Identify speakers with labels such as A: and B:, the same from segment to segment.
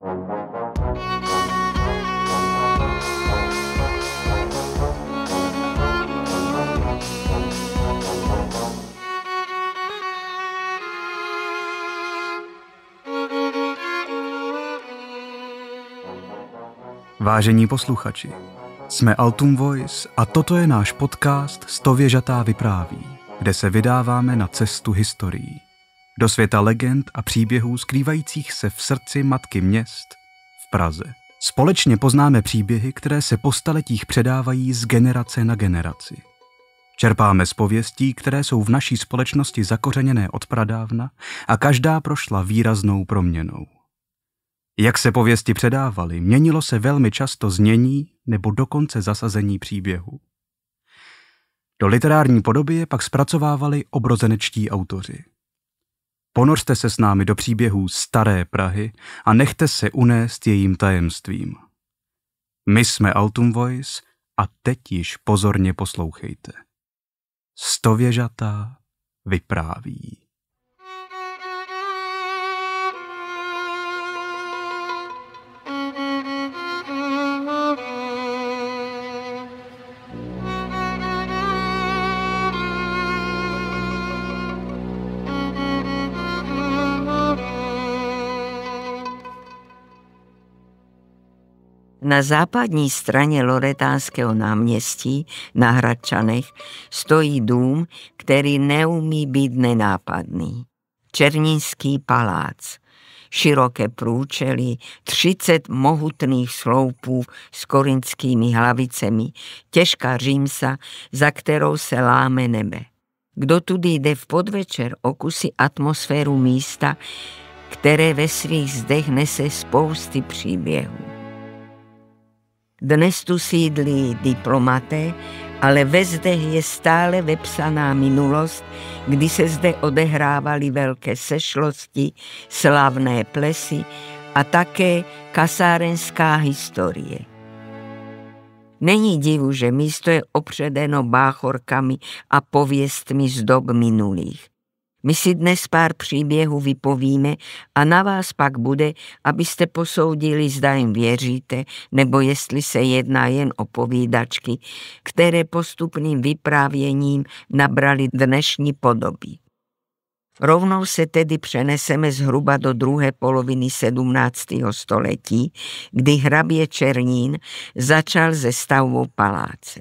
A: Vážení posluchači, jsme Altum Voice a toto je náš podcast Stověžatá vypráví, kde se vydáváme na cestu historií. Do světa legend a příběhů skrývajících se v srdci matky měst v Praze. Společně poznáme příběhy, které se po staletích předávají z generace na generaci. Čerpáme z pověstí, které jsou v naší společnosti zakořeněné od pradávna a každá prošla výraznou proměnou. Jak se pověsti předávaly, měnilo se velmi často znění nebo dokonce zasazení příběhu. Do literární podoby je pak zpracovávali obrozenečtí autoři. Ponořte se s námi do příběhů staré Prahy a nechte se unést jejím tajemstvím. My jsme Altum Voice a teď již pozorně poslouchejte. Stověžatá vypráví.
B: Na západní straně Loretánského náměstí na Hradčanech stojí dům, který neumí být nenápadný. Černínský palác. Široké průčelí, 30 mohutných sloupů s korinskými hlavicemi, těžká římsa, za kterou se láme nebe. Kdo tudy jde v podvečer, okusí atmosféru místa, které ve svých zdech nese spousty příběhů. Dnes tu sídlí diplomaté, ale ve zdech je stále vepsaná minulost, kdy se zde odehrávaly velké sešlosti, slavné plesy a také kasárenská historie. Není divu, že místo je opředeno báchorkami a pověstmi z dob minulých. My si dnes pár příběhů vypovíme a na vás pak bude, abyste posoudili, zda jim věříte, nebo jestli se jedná jen o povídačky, které postupným vyprávěním nabrali dnešní podoby. Rovnou se tedy přeneseme zhruba do druhé poloviny 17. století, kdy hrabě Černín začal se stavbou paláce.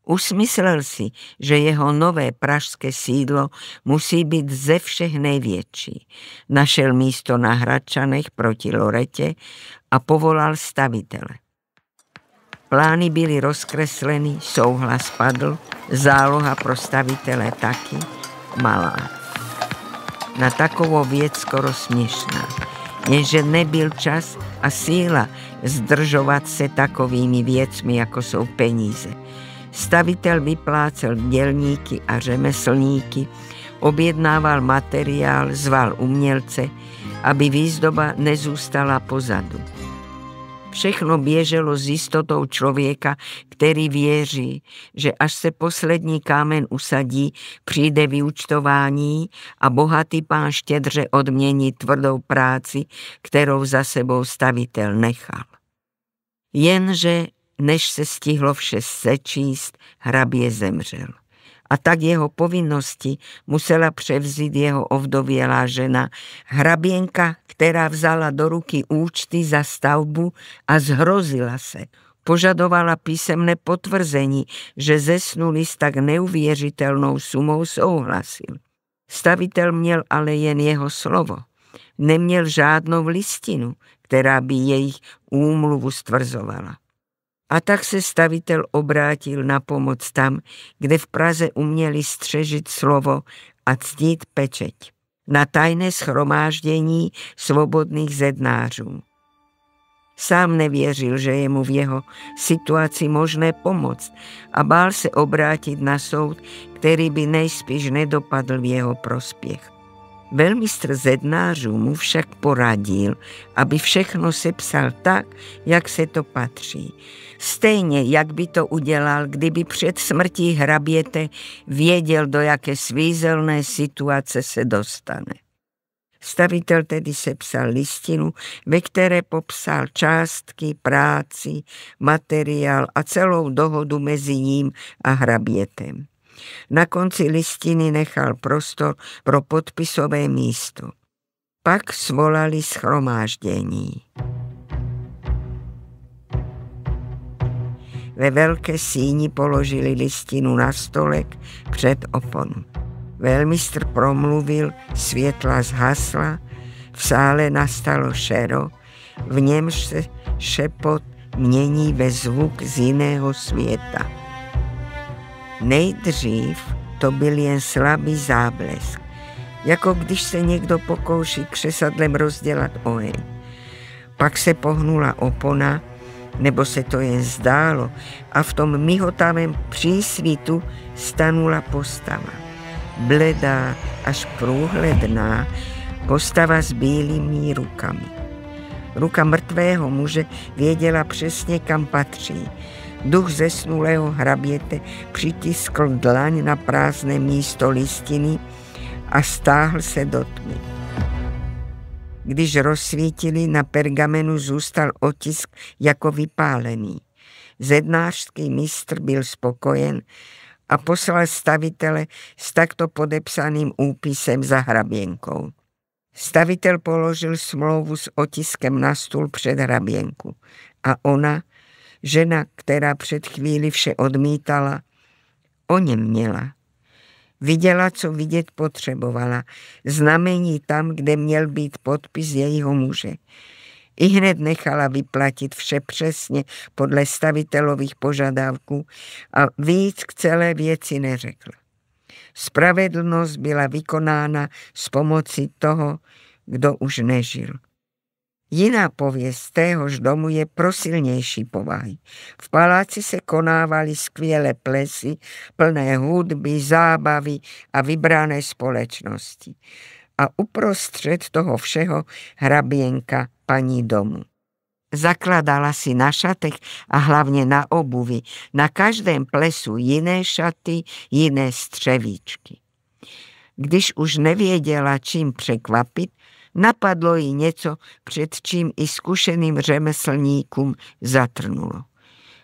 B: Usmyslel si, že jeho nové pražské sídlo musí být ze všech největší. Našel místo na Hradčanech proti Loretě a povolal stavitele. Plány byly rozkresleny, souhlas padl, záloha pro stavitele taky malá. Na takovou věc skoro směšná, jenže nebyl čas a síla zdržovat se takovými věcmi, jako jsou peníze. Stavitel vyplácel dělníky a řemeslníky, objednával materiál, zval umělce, aby výzdoba nezůstala pozadu. Všechno běželo s jistotou člověka, který věří, že až se poslední kámen usadí, přijde vyúčtování a bohatý pán štědře odmění tvrdou práci, kterou za sebou stavitel nechal. Jenže než se stihlo vše sečíst, hrabě zemřel. A tak jeho povinnosti musela převzít jeho ovdovělá žena, hraběnka, která vzala do ruky účty za stavbu a zhrozila se. Požadovala písemné potvrzení, že zesnulý s tak neuvěřitelnou sumou souhlasil. Stavitel měl ale jen jeho slovo. Neměl žádnou listinu, která by jejich úmluvu stvrzovala. A tak se stavitel obrátil na pomoc tam, kde v Praze uměli střežit slovo a ctít pečeť. Na tajné shromáždění svobodných zednářů. Sám nevěřil, že je mu v jeho situaci možné pomoct a bál se obrátit na soud, který by nejspíš nedopadl v jeho prospěch. Velmistr zednářů mu však poradil, aby všechno sepsal tak, jak se to patří. Stejně, jak by to udělal, kdyby před smrtí hraběte věděl, do jaké svízelné situace se dostane. Stavitel tedy sepsal listinu, ve které popsal částky, práci, materiál a celou dohodu mezi ním a hrabětem. Na konci listiny nechal prostor pro podpisové místo. Pak svolali shromáždění. Ve velké síni položili listinu na stolek před oponu. Velmistr promluvil, světla zhasla, v sále nastalo šero, v němž se šepot mění ve zvuk z jiného světa. Nejdřív to byl jen slabý záblesk, jako když se někdo pokouší křesadlem rozdělat oheň. Pak se pohnula opona, nebo se to jen zdálo, a v tom mihotavém přísvitu stanula postava. Bledá až průhledná, postava s bílými rukami. Ruka mrtvého muže věděla přesně, kam patří. Duch zesnulého hraběte přitiskl dlaň na prázdné místo listiny a stáhl se do tmy. Když rozsvítili, na pergamenu zůstal otisk jako vypálený. Zednářský mistr byl spokojen a poslal stavitele s takto podepsaným úpisem za hraběnkou. Stavitel položil smlouvu s otiskem na stůl před hraběnku a ona, žena, která před chvíli vše odmítala, o něm měla. Viděla, co vidět potřebovala, znamení tam, kde měl být podpis jejího muže. Ihned nechala vyplatit vše přesně podle stavitelových požadavků a víc k celé věci neřekla. Spravedlnost byla vykonána s pomocí toho, kdo už nežil. Jiná pověst téhož domu je pro silnější povahy. V paláci se konávaly skvělé plesy, plné hudby, zábavy a vybrané společnosti. A uprostřed toho všeho hraběnka paní domu. Zakladala si na šatech a hlavně na obuvi, na každém plesu jiné šaty, jiné střevíčky. Když už nevěděla, čím překvapit, napadlo jí něco, před čím i zkušeným řemeslníkům zatrnulo.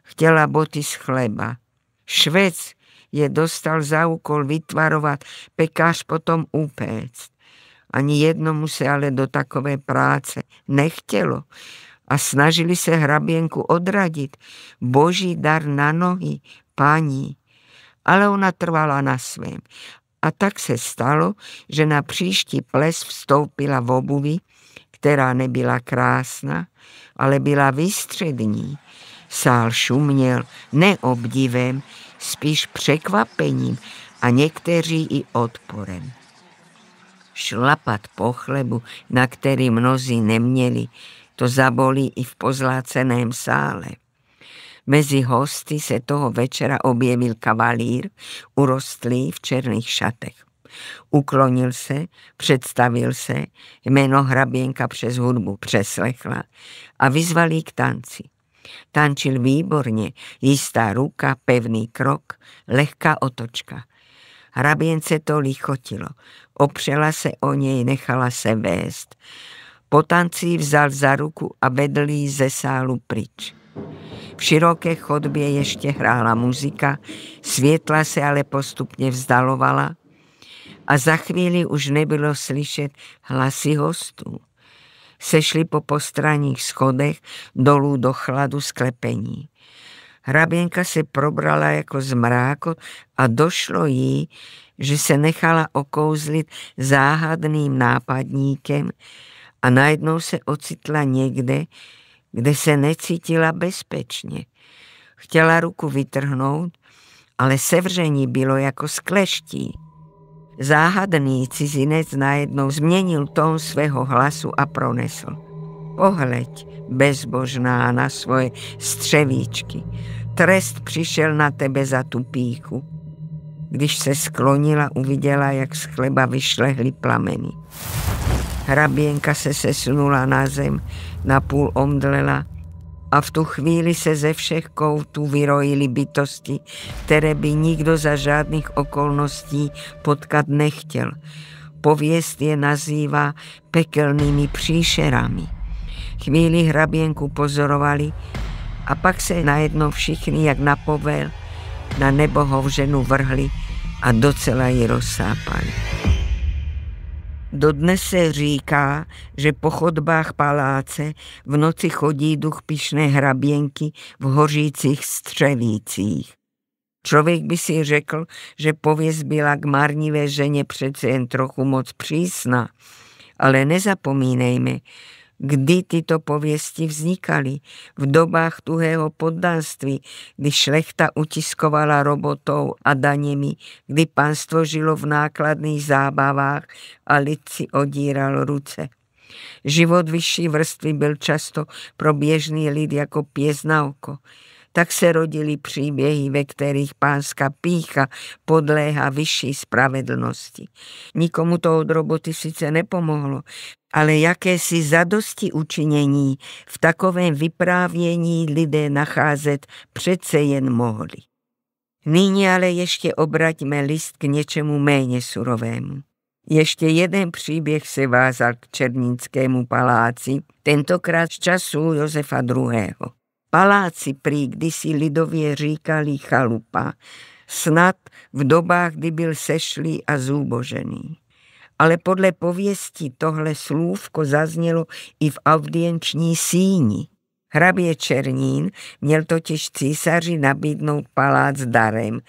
B: Chtěla boty z chleba. Švec je dostal za úkol vytvarovat, pekář potom upéct. Ani jednomu se ale do takové práce nechtělo a snažili se hraběnku odradit. Boží dar na nohy, paní. Ale ona trvala na svém. A tak se stalo, že na příští ples vstoupila v obuvi, která nebyla krásná, ale byla výstřední. Sál šuměl ne obdivem, spíš překvapením a někteří i odporem. Šlapat po chlebu, na který mnozí neměli, to zabolí i v pozláceném sále. Mezi hosty se toho večera objevil kavalír, urostlý v černých šatech. Uklonil se, představil se, jméno hraběnka přes hudbu přeslechla a vyzval jí k tanci. Tančil výborně, jistá ruka, pevný krok, lehká otočka. Hraběnce to lichotilo, opřela se o něj, nechala se vést. Po tanci vzal za ruku a vedl jí ze sálu pryč. V široké chodbě ještě hrála muzika, světla se ale postupně vzdalovala a za chvíli už nebylo slyšet hlasy hostů. Sešli po postranních schodech dolů do chladu sklepení. Hraběnka se probrala jako zmrákot a došlo jí, že se nechala okouzlit záhadným nápadníkem a najednou se ocitla někde, kde se necítila bezpečně. Chtěla ruku vytrhnout, ale sevření bylo jako z kleští. Záhadný cizinec najednou změnil tón svého hlasu a pronesl. Pohleď, bezbožná, na svoje střevíčky. Trest přišel na tebe za tu pýchu. Když se sklonila, uviděla, jak z chleba vyšlehly plameny. Hraběnka se sesunula na zem, napůl omdlela a v tu chvíli se ze všech koutů vyrojily bytosti, které by nikdo za žádných okolností potkat nechtěl. Pověst je nazývá pekelnými příšerami. Chvíli hraběnku pozorovali a pak se najednou všichni, jak na povel, na nebohou ženu vrhli a docela ji rozsápali. Dodnes se říká, že po chodbách paláce v noci chodí duch pyšné hraběnky v hořících střevících. Člověk by si řekl, že pověst byla k marnivé ženě přece jen trochu moc přísná, ale nezapomínejme, kdy tyto pověsti vznikaly. V dobách tuhého poddanství, kdy šlechta utiskovala robotou a daněmi, kdy panstvo žilo v nákladných zábavách a lid si odíral ruce. Život vyšší vrstvy byl často pro běžný lid jako pěst na oko. Tak se rodily příběhy, ve kterých pánská pýcha podléhá vyšší spravedlnosti. Nikomu to od roboty sice nepomohlo, ale jakési zadosti učinění v takovém vyprávění lidé nacházet přece jen mohli. Nyní ale ještě obraťme list k něčemu méně surovému. Ještě jeden příběh se vázal k Černínskému paláci, tentokrát z času Josefa II. Paláci prý kdysi lidově říkali chalupa, snad v dobách, kdy byl sešlý a zúbožený. Ale podle pověsti tohle slůvko zaznělo i v audienční síni. Hrabě Černín měl totiž císaři nabídnout palác darem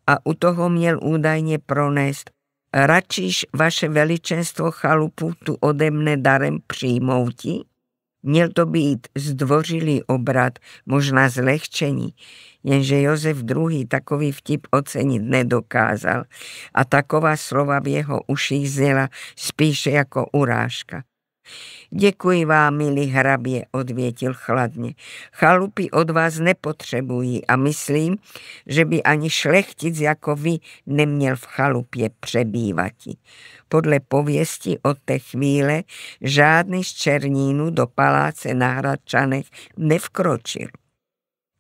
B: a u toho měl údajně pronést: radšiš vaše veličenstvo chalupu tu ode mne darem přijmouti? Měl to být zdvořilý obrat, možná zlehčení, jenže Josef II. Takový vtip ocenit nedokázal a taková slova v jeho uších zněla spíše jako urážka. Děkuji vám, milý hrabě, odvětil chladně. Chalupy od vás nepotřebují a myslím, že by ani šlechtic jako vy neměl v chalupě přebývati. Podle pověsti od té chvíle žádný z Černínů do paláce na Hradčanech nevkročil.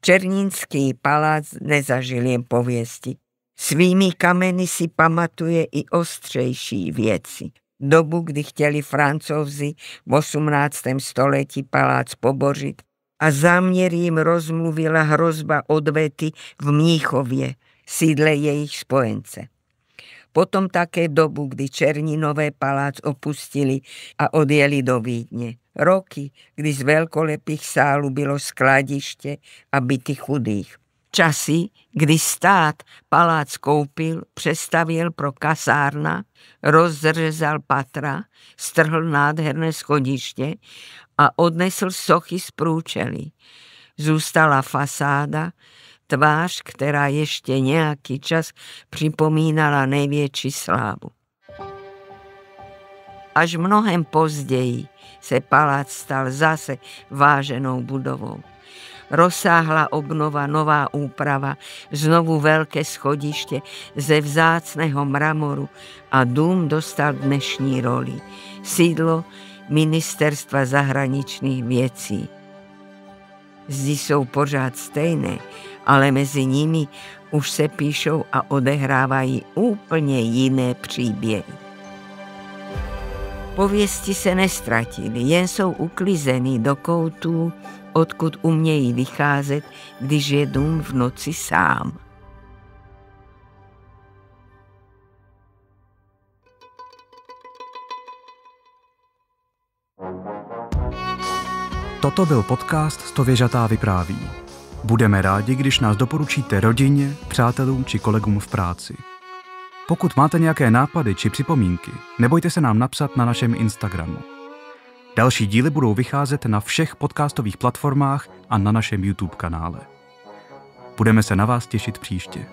B: Černínský palác nezažil jen pověsti. Svými kameny si pamatuje i ostřejší věci. Dobu, kdy chtěli Francouzi v 18. století palác pobořit a záměr jim rozmluvila hrozba odvety v Mnichově, sídle jejich spojence. Potom také dobu, kdy Černínové palác opustili a odjeli do Vídně. Roky, kdy z velkolepých sálů bylo skladiště a byty chudých. Časy, kdy stát palác koupil, přestavěl pro kasárna, rozřezal patra, strhl nádherné schodiště a odnesl sochy z průčelí. Zůstala fasáda, tvář, která ještě nějaký čas připomínala největší slávu. Až mnohem později se palác stal zase váženou budovou. Rozsáhlá obnova, nová úprava, znovu velké schodiště ze vzácného mramoru a dům dostal dnešní roli. Sídlo Ministerstva zahraničních věcí. Zdi jsou pořád stejné, ale mezi nimi už se píšou a odehrávají úplně jiné příběhy. Pověsti se nestratily, jen jsou uklizeny do koutů, odkud umějí vycházet, když je dům v noci sám.
A: Toto byl podcast Stověžatá vypráví. Budeme rádi, když nás doporučíte rodině, přátelům či kolegům v práci. Pokud máte nějaké nápady či připomínky, nebojte se nám napsat na našem Instagramu. Další díly budou vycházet na všech podcastových platformách a na našem YouTube kanále. Budeme se na vás těšit příště.